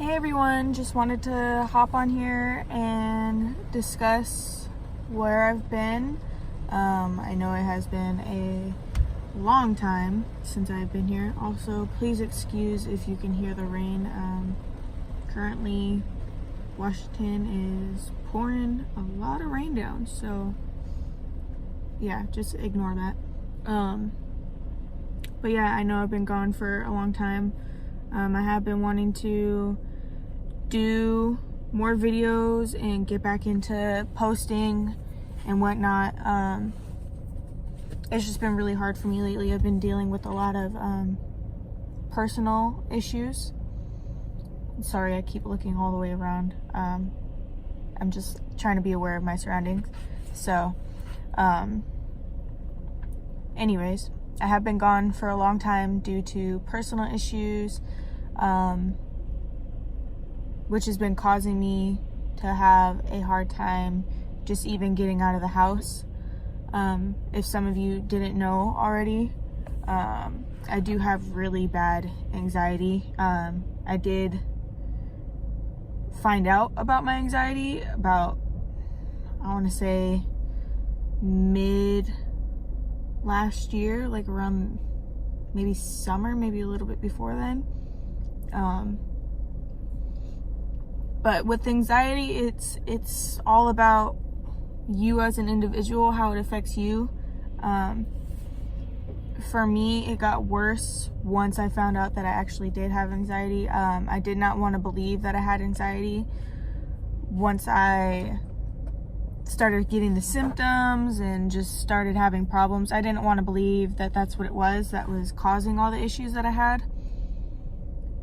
Hey everyone, just wanted to hop on here and discuss where I've been. I know it has been a long time since I've been here. Also, please excuse if you can hear the rain. Currently, Washington is pouring a lot of rain down, so yeah, just ignore that. But yeah, I know I've been gone for a long time. I have been wanting to do more videos and get back into posting and whatnot. It's just been really hard for me lately. I've been dealing with a lot of personal issues. Sorry, I keep looking all the way around. I'm just trying to be aware of my surroundings. So, anyways, I have been gone for a long time due to personal issues, which has been causing me to have a hard time just even getting out of the house. If some of you didn't know already, I do have really bad anxiety. I did find out about my anxiety about, I want to say, mid last year, like around maybe summer, maybe a little bit before then. But with anxiety, it's all about you as an individual, how it affects you. For me, it got worse once I found out that I actually did have anxiety. I did not want to believe that I had anxiety. Once I started getting the symptoms and just started having problems, I didn't want to believe that that's what it was that was causing all the issues that I had.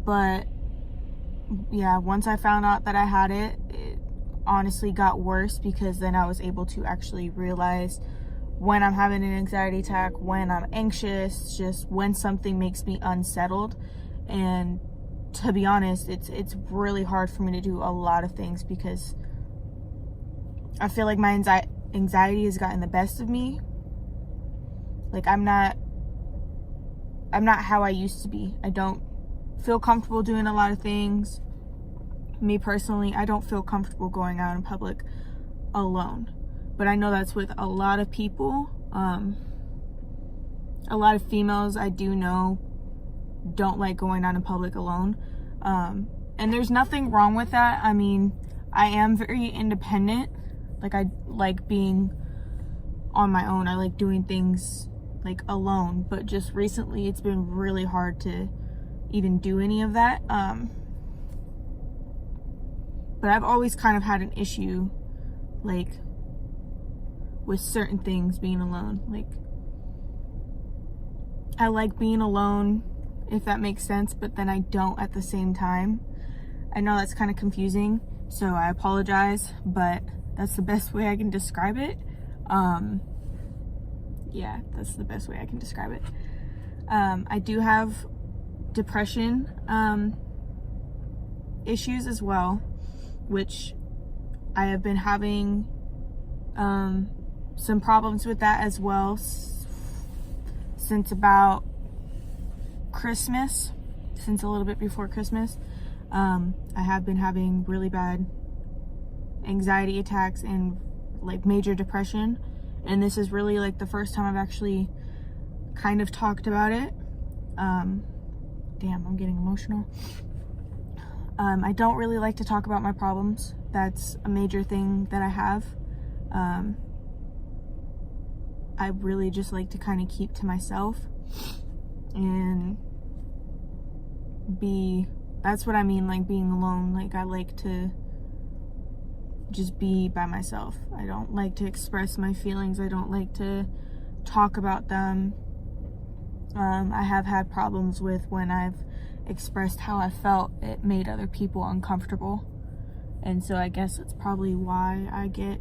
But yeah, once I found out that I had it, it honestly got worse, because then I was able to actually realize when I'm having an anxiety attack, when I'm anxious, just when something makes me unsettled. And to be honest, it's really hard for me to do a lot of things, because I feel like my anxiety has gotten the best of me. Like, I'm not how I used to be. I don't feel comfortable doing a lot of things. Me personally, I don't feel comfortable going out in public alone. But I know that's with a lot of people. A lot of females I do know don't like going out in public alone. And there's nothing wrong with that. I mean, I am very independent. Like, I like being on my own. I like doing things like alone. But just recently, it's been really hard to even do any of that. But I've always kind of had an issue, like, with certain things being alone. Like, I like being alone, if that makes sense, but then I don't at the same time. I know that's kind of confusing, so I apologize, but that's the best way I can describe it. Yeah, that's the best way I can describe it. I do have depression issues as well, which I have been having some problems with that as well since about Christmas, since a little bit before Christmas. I have been having really bad anxiety attacks and like major depression, and this is really like the first time I've actually kind of talked about it. Damn, I'm getting emotional. I don't really like to talk about my problems. That's a major thing that I have. I really just like to kind of keep to myself and that's what I mean, like being alone. Like, I like to just be by myself. I don't like to express my feelings. I don't like to talk about them. I have had problems with when I've expressed how I felt, it made other people uncomfortable. And so I guess that's probably why I get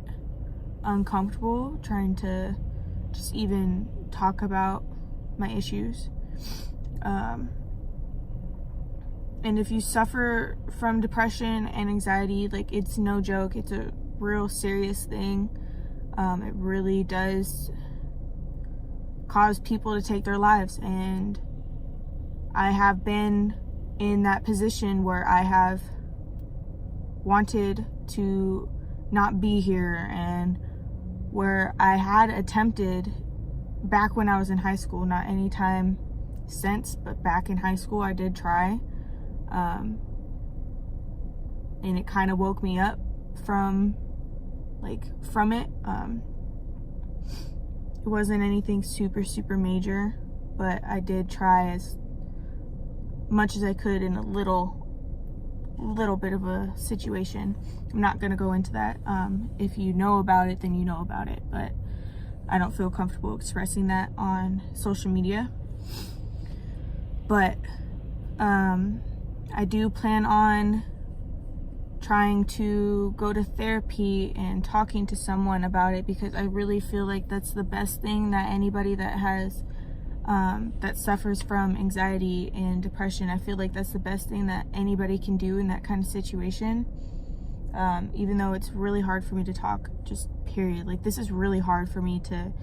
uncomfortable trying to just even talk about my issues. And if you suffer from depression and anxiety, like, it's no joke. It's a real serious thing. It really does cause people to take their lives, and I have been in that position where I have wanted to not be here, and where I had attempted back when I was in high school, not any time since, but back in high school I did try, and it kind of woke me up from it. It wasn't anything super major, but I did try as much as I could in a little bit of a situation. I'm not gonna go into that. If you know about it, then you know about it, but I don't feel comfortable expressing that on social media. But I do plan on trying to go to therapy and talking to someone about it, because I really feel like that's the best thing that anybody that has that suffers from anxiety and depression, I feel like that's the best thing that anybody can do in that kind of situation. Even though it's really hard for me to talk, just period. Like, this is really hard for me to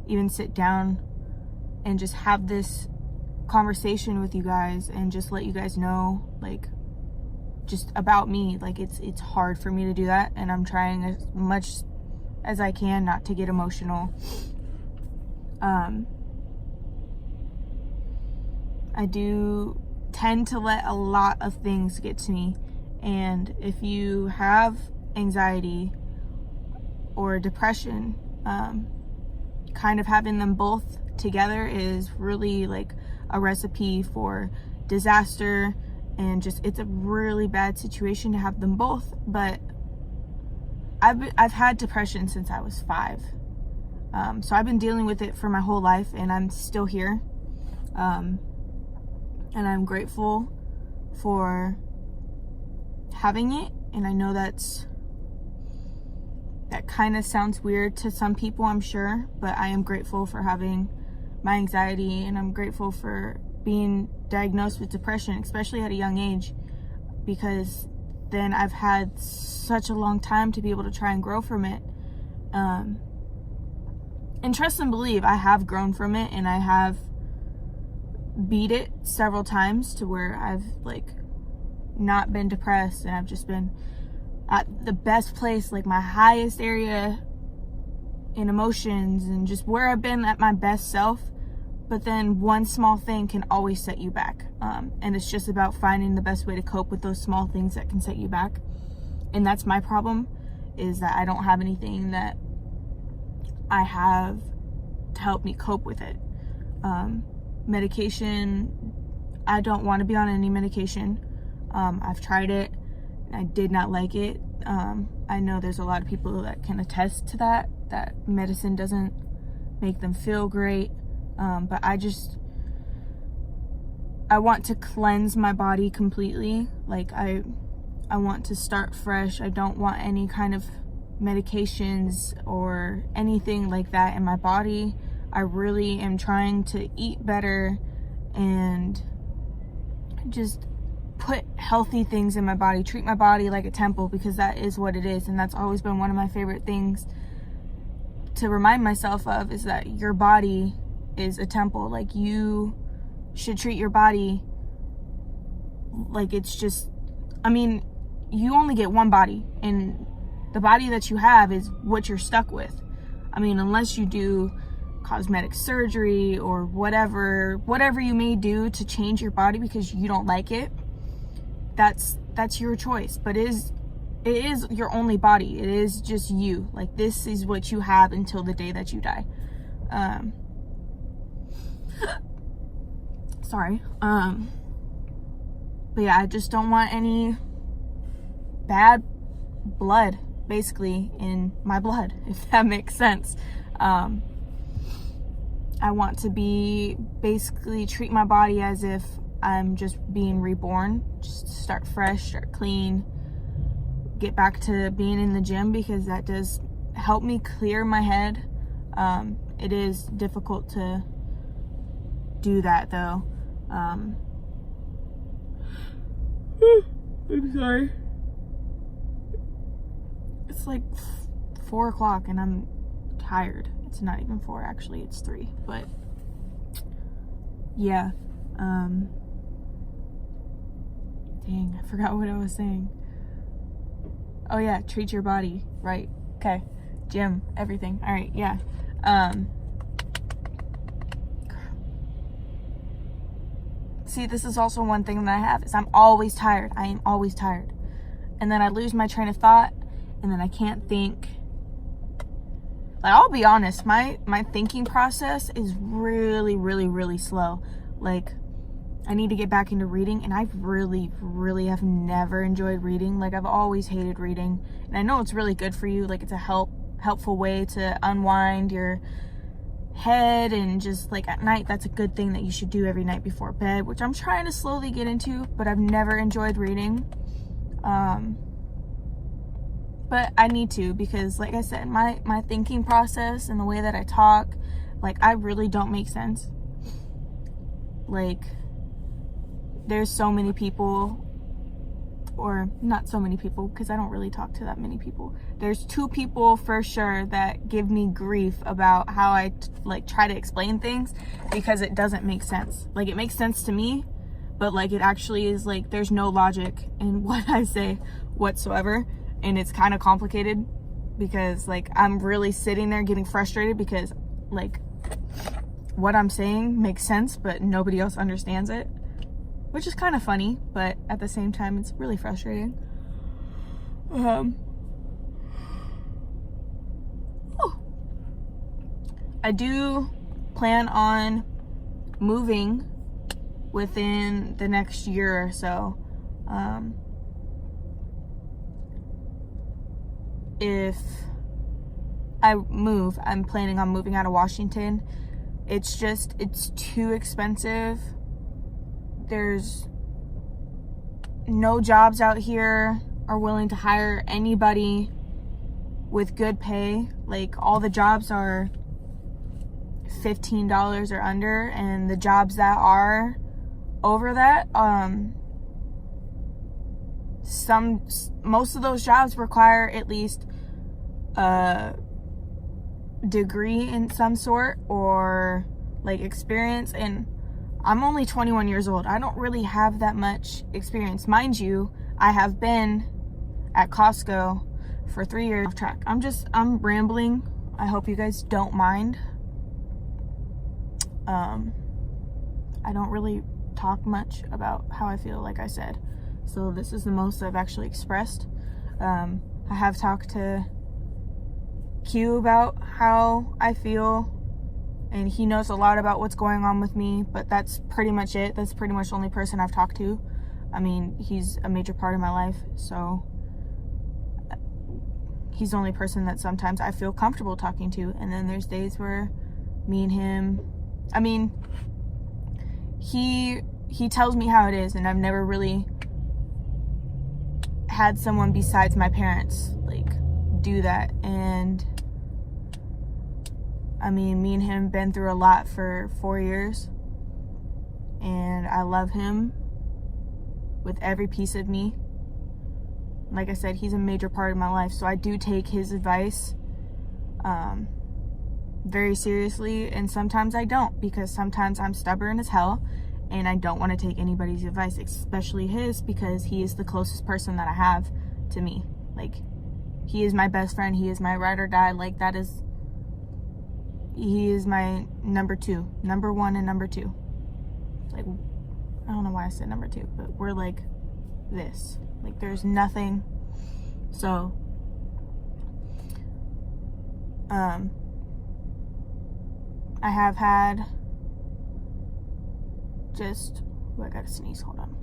even sit down and just have this conversation with you guys and just let you guys know, like, just about me. Like, it's hard for me to do that, and I'm trying as much as I can not to get emotional. I do tend to let a lot of things get to me, and if you have anxiety or depression, kind of having them both together is really like a recipe for disaster, and just, it's a really bad situation to have them both. But I've had depression since I was 5, so I've been dealing with it for my whole life, and I'm still here, and I'm grateful for having it. And I know that kind of sounds weird to some people, I'm sure, but I am grateful for having my anxiety, and I'm grateful for being diagnosed with depression, especially at a young age, because then I've had such a long time to be able to try and grow from it. And trust and believe, I have grown from it, and I have beat it several times to where I've like not been depressed, and I've just been at the best place, like my highest area in emotions, and just where I've been at my best self. But then one small thing can always set you back, and it's just about finding the best way to cope with those small things that can set you back. And that's my problem, is that I don't have anything that I have to help me cope with it. Medication, I don't want to be on any medication. I've tried it, I did not like it. I know there's a lot of people that can attest to that medicine doesn't make them feel great. But I want to cleanse my body completely. Like, I want to start fresh. I don't want any kind of medications or anything like that in my body. I really am trying to eat better and just put healthy things in my body, treat my body like a temple, because that is what it is. And that's always been one of my favorite things to remind myself of, is that your body is a temple. Like, you should treat your body like it's just, I mean, you only get one body, and the body that you have is what you're stuck with. I mean, unless you do cosmetic surgery or whatever you may do to change your body because you don't like it, that's your choice. But it is your only body. It is just you. Like, this is what you have until the day that you die. Sorry. But yeah, I just don't want any bad blood, basically, in my blood, if that makes sense. I want to basically treat my body as if I'm just being reborn. Just start fresh, start clean, get back to being in the gym, because that does help me clear my head. It is difficult to do that, though. I'm sorry. It's like 4 o'clock and I'm tired. It's not even 4, actually, it's 3. But yeah, dang, I forgot what I was saying. Oh yeah, treat your body right. Okay. Gym, everything. All right, yeah. See, this is also one thing that I have, is I'm always tired. I am always tired. And then I lose my train of thought, and then I can't think. Like, I'll be honest, my thinking process is really, really, really slow. Like, I need to get back into reading, and I really, really have never enjoyed reading. Like, I've always hated reading, and I know it's really good for you. Like, it's a helpful way to unwind your head, and just like at night, that's a good thing that you should do every night before bed, which I'm trying to slowly get into, but I've never enjoyed reading. But I need to, because like I said, my thinking process and the way that I talk, like, I really don't make sense. Like, there's so many people, or not so many people, because I don't really talk to that many people. There's 2 people for sure that give me grief about how I like try to explain things, because it doesn't make sense. Like, it makes sense to me, but like, it actually is like, there's no logic in what I say whatsoever. And it's kind of complicated, because like, I'm really sitting there getting frustrated because like, what I'm saying makes sense, but nobody else understands it, which is kind of funny, but at the same time, it's really frustrating. I do plan on moving within the next year or so. If I move, I'm planning on moving out of Washington. It's too expensive. There's no jobs out here are willing to hire anybody with good pay. Like, all the jobs are $15 or under, and the jobs that are over that, most of those jobs require at least a degree in some sort, or like experience, and I'm only 21 years old. I don't really have that much experience. Mind you, I have been at Costco for 3 years. Off track. I'm rambling. I hope you guys don't mind. I don't really talk much about how I feel, like I said. So this is the most I've actually expressed. I have talked to Q about how I feel, and he knows a lot about what's going on with me, but that's pretty much it. That's pretty much the only person I've talked to. I mean, he's a major part of my life, so he's the only person that sometimes I feel comfortable talking to. And then there's days where me and him, I mean, he tells me how it is, and I've never really had someone besides my parents like do that. And I mean, me and him been through a lot for 4 years, and I love him with every piece of me. Like I said, he's a major part of my life, so I do take his advice very seriously, and sometimes I don't, because sometimes I'm stubborn as hell and I don't want to take anybody's advice, especially his, because he is the closest person that I have to me. Like, he is my best friend. He is my ride or die. Like, he is my number 1 and number 2. Like, I don't know why I said number 2, but we're like this. Like, there's nothing. So, I have had just, I gotta sneeze, hold on.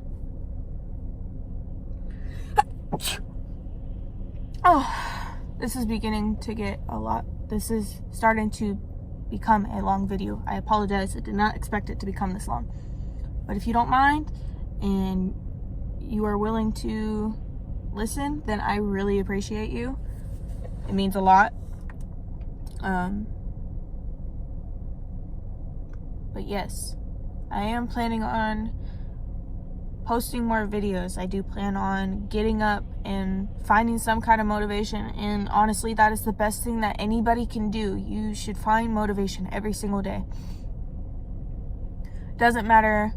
Oh, this is beginning to get a lot. This is starting to become a long video. I apologize. I did not expect it to become this long. But if you don't mind and you are willing to listen, then I really appreciate you. It means a lot. But yes, I am planning on posting more videos. I do plan on getting up and finding some kind of motivation, and honestly, that is the best thing that anybody can do. You should find motivation every single day. Doesn't matter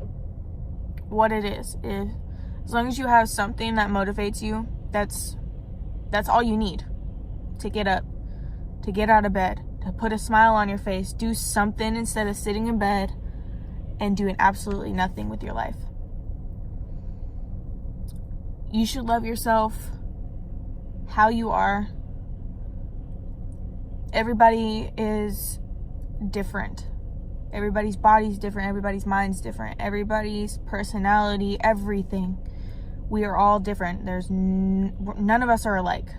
what it is. As long as you have something that motivates you, that's That's all you need to get up, to get out of bed, to put a smile on your face. Do something instead of sitting in bed and doing absolutely nothing with your life. You should love yourself how you are. Everybody is different. Everybody's body's different. Everybody's mind's different. Everybody's personality, everything. We are all different. None of us are alike.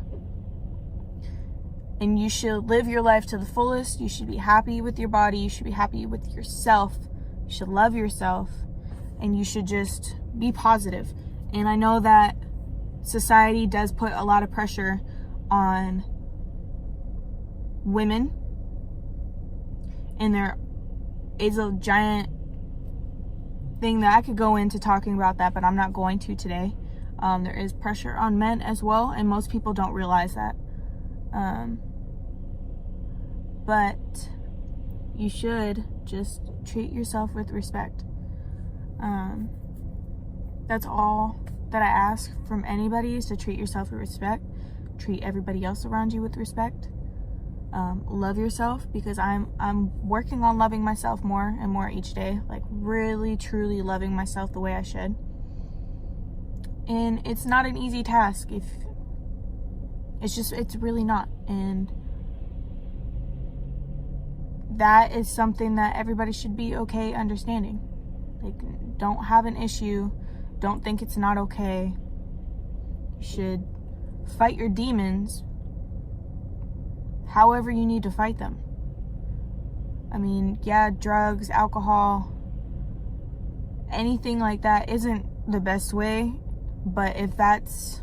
And you should live your life to the fullest. You should be happy with your body. You should be happy with yourself. You should love yourself. And you should just be positive. And I know that society does put a lot of pressure on women. And there is a giant thing that I could go into talking about that, but I'm not going to today. There is pressure on men as well, and most people don't realize that. But you should just treat yourself with respect. That's all that I ask from anybody, is to treat yourself with respect. Treat everybody else around you with respect. Love yourself, because I'm working on loving myself more and more each day, like really truly loving myself the way I should. And it's not an easy task. It's really not. And that is something that everybody should be okay understanding. Like, don't have an issue. Don't think it's not okay. You should fight your demons however you need to fight them. I mean, yeah, drugs, alcohol, anything like that isn't the best way, but if that's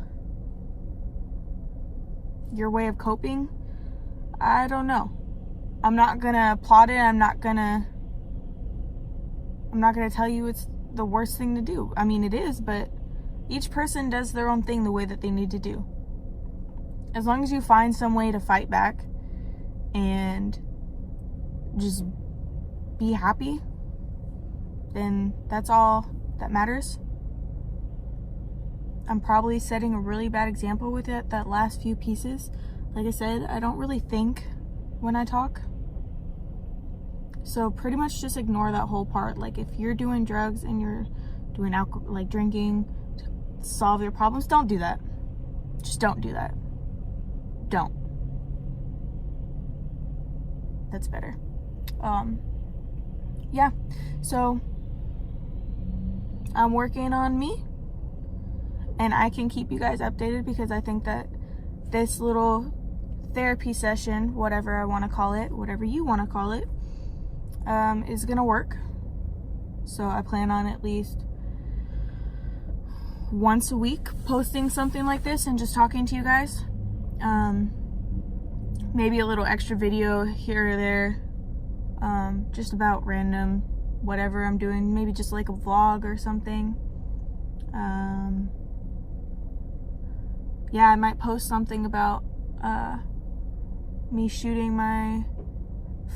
your way of coping, I don't know. I'm not gonna applaud it. I'm not gonna tell you it's the worst thing to do. I mean, it is, but each person does their own thing the way that they need to do. As long as you find some way to fight back and just be happy, then that's all that matters. I'm probably setting a really bad example with it, that last few pieces. Like I said, I don't really think when I talk. So pretty much just ignore that whole part. Like, if you're doing drugs and you're doing alcohol, like drinking to solve your problems, don't do that. Just don't do that. Don't. That's better. Yeah. So I'm working on me, and I can keep you guys updated, because I think that this little therapy session, whatever I want to call it, whatever you want to call it, is gonna work. So I plan on at least once a week posting something like this and just talking to you guys. Maybe a little extra video here or there, just about random whatever I'm doing, maybe just like a vlog or something. Yeah, I might post something about me shooting my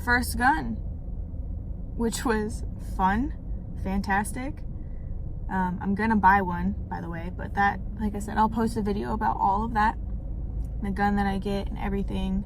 first gun, which was fun, fantastic. I'm gonna buy one, by the way, but that, like I said, I'll post a video about all of that, the gun that I get and everything.